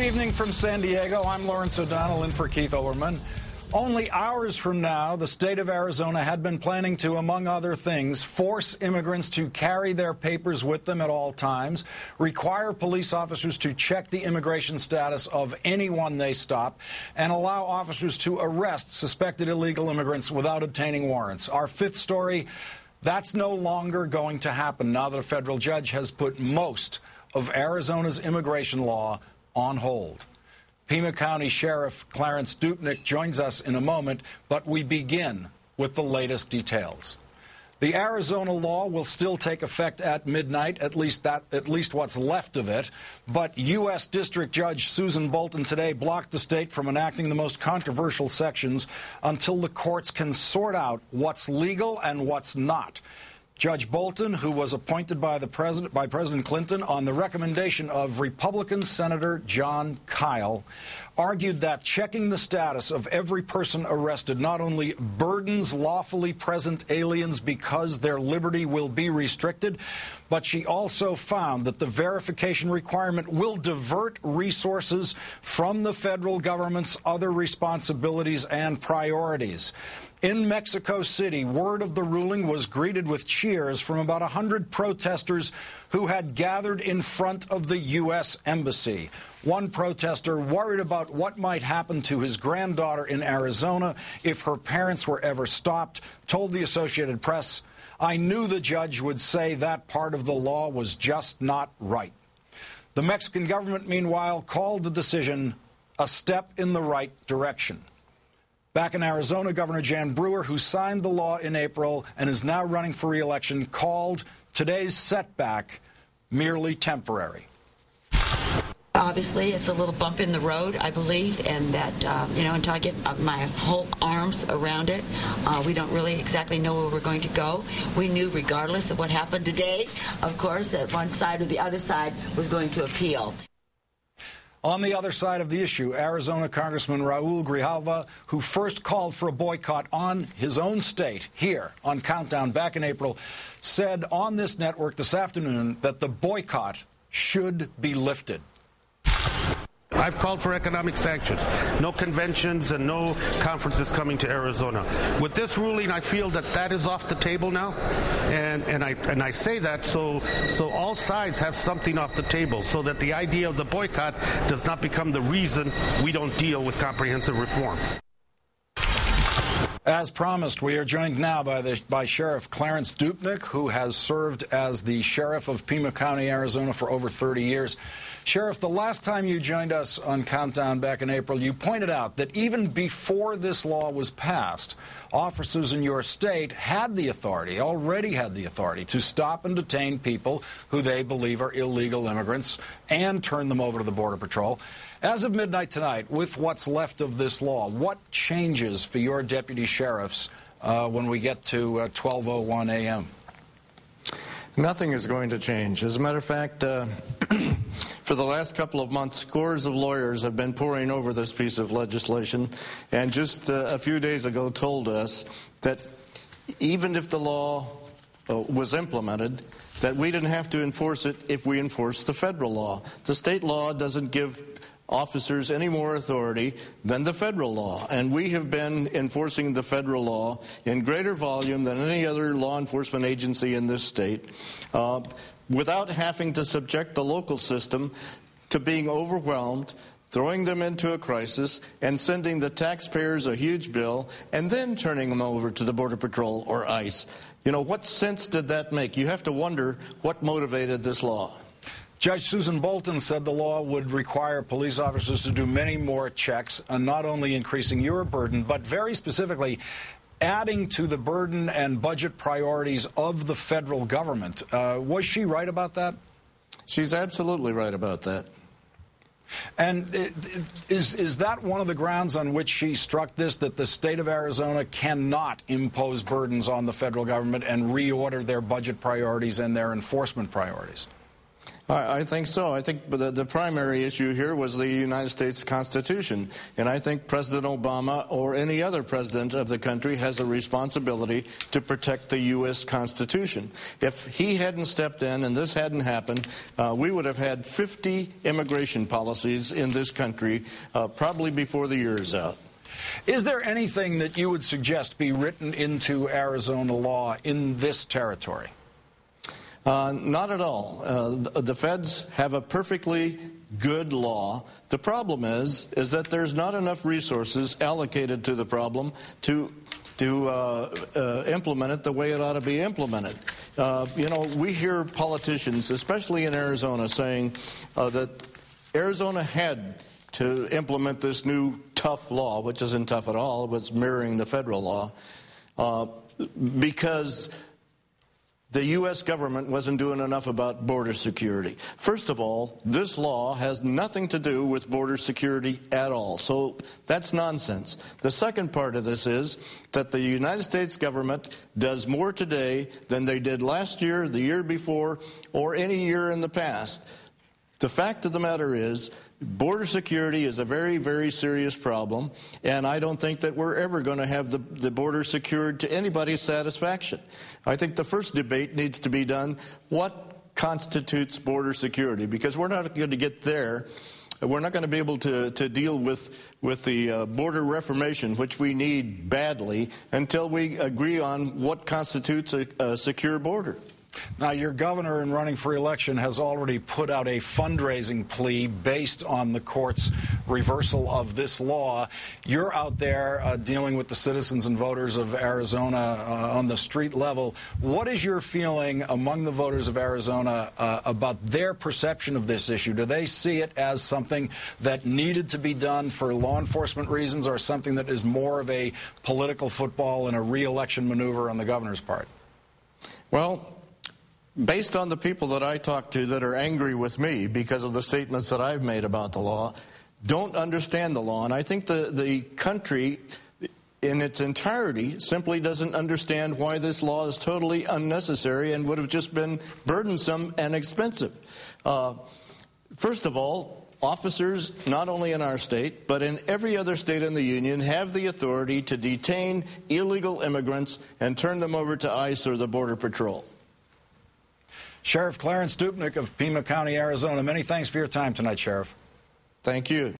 evening from San Diego. I'm Lawrence O'Donnell in for Keith Olbermann. Only hours from now, the state of Arizona had been planning to, among other things, force immigrants to carry their papers with them at all times, require police officers to check the immigration status of anyone they stop, and allow officers to arrest suspected illegal immigrants without obtaining warrants. Our fifth story, that's no longer going to happen now that a federal judge has put most of Arizona's immigration law on hold. Pima County Sheriff Clarence Dupnick joins us in a moment, but we begin with the latest details. The Arizona law will still take effect at midnight, at least what's left of it, but U.S. District Judge Susan Bolton today blocked the state from enacting the most controversial sections until the courts can sort out what's legal and what's not. Judge Bolton, who was appointed by President Clinton on the recommendation of Republican Senator John Kyle, argued that checking the status of every person arrested not only burdens lawfully present aliens because their liberty will be restricted, but she also found that the verification requirement will divert resources from the federal government's other responsibilities and priorities. In Mexico City, word of the ruling was greeted with cheers from about 100 protesters who had gathered in front of the U.S. Embassy. One protester, worried about what might happen to his granddaughter in Arizona if her parents were ever stopped, told the Associated Press, "I knew the judge would say that part of the law was just not right." The Mexican government, meanwhile, called the decision a step in the right direction. Back in Arizona, Governor Jan Brewer, who signed the law in April and is now running for re-election, called today's setback merely temporary. Obviously, it's a little bump in the road, I believe, and that, until I get my whole arms around it, we don't really exactly know where we're going to go. We knew, regardless of what happened today, of course, that one side or the other side was going to appeal. On the other side of the issue, Arizona Congressman Raul Grijalva, who first called for a boycott on his own state here on Countdown back in April, said on this network this afternoon that the boycott should be lifted. I've called for economic sanctions, no conventions and no conferences coming to Arizona. With this ruling, I feel that that is off the table now, and I say that so all sides have something off the table, so that the idea of the boycott does not become the reason we don't deal with comprehensive reform. As promised, we are joined now by Sheriff Clarence Dupnick, who has served as the sheriff of Pima County, Arizona for over 30 years. Sheriff, the last time you joined us on Countdown back in April, you pointed out that even before this law was passed, officers in your state already had the authority to stop and detain people who they believe are illegal immigrants and turn them over to the Border Patrol. As of midnight tonight, with what's left of this law, what changes for your deputy sheriffs when we get to 12:01 a.m.? Nothing is going to change. As a matter of fact, for the last couple of months, scores of lawyers have been poring over this piece of legislation, and just a few days ago told us that even if the law was implemented, that we didn't have to enforce it if we enforced the federal law. The state law doesn't give officers any more authority than the federal law, and we have been enforcing the federal law in greater volume than any other law enforcement agency in this state, without having to subject the local system to being overwhelmed, throwing them into a crisis, and sending the taxpayers a huge bill, and then turning them over to the Border Patrol or ICE. You know, what sense did that make? You have to wonder what motivated this law. Judge Susan Bolton said the law would require police officers to do many more checks, and not only increasing your burden, but very specifically adding to the burden and budget priorities of the federal government. Was she right about that? She's absolutely right about that. And is that one of the grounds on which she struck this, that the state of Arizona cannot impose burdens on the federal government and reorder their budget priorities and their enforcement priorities? I think so. I think the primary issue here was the United States Constitution. And I think President Obama or any other president of the country has a responsibility to protect the U.S. Constitution. If he hadn't stepped in and this hadn't happened, we would have had 50 immigration policies in this country probably before the year is out. Is there anything that you would suggest be written into Arizona law in this territory? Not at all. The feds have a perfectly good law. The problem is that there's not enough resources allocated to the problem to implement it the way it ought to be implemented. You know, we hear politicians, especially in Arizona, saying that Arizona had to implement this new tough law, which isn't tough at all. It was mirroring the federal law, because the U.S. government wasn't doing enough about border security. First of all, this law has nothing to do with border security at all, so that's nonsense. The second part of this is that the United States government does more today than they did last year, the year before, or any year in the past. The fact of the matter is, border security is a very, very serious problem, and I don't think that we're ever going to have the border secured to anybody's satisfaction. I think the first debate needs to be done, what constitutes border security? Because we're not going to get there. We're not going to be able to deal with the border reformation, which we need badly, until we agree on what constitutes a secure border. Now, your governor in running for election has already put out a fundraising plea based on the court's reversal of this law. You're out there dealing with the citizens and voters of Arizona on the street level. What is your feeling among the voters of Arizona about their perception of this issue? Do they see it as something that needed to be done for law enforcement reasons, or something that is more of a political football and a re-election maneuver on the governor's part? Well, based on the people that I talk to that are angry with me because of the statements that I've made about the law, don't understand the law. And I think the country in its entirety simply doesn't understand why this law is totally unnecessary and would have just been burdensome and expensive. First of all, officers, not only in our state, but in every other state in the union, have the authority to detain illegal immigrants and turn them over to ICE or the Border Patrol. Sheriff Clarence Dupnick of Pima County, Arizona, many thanks for your time tonight, Sheriff. Thank you.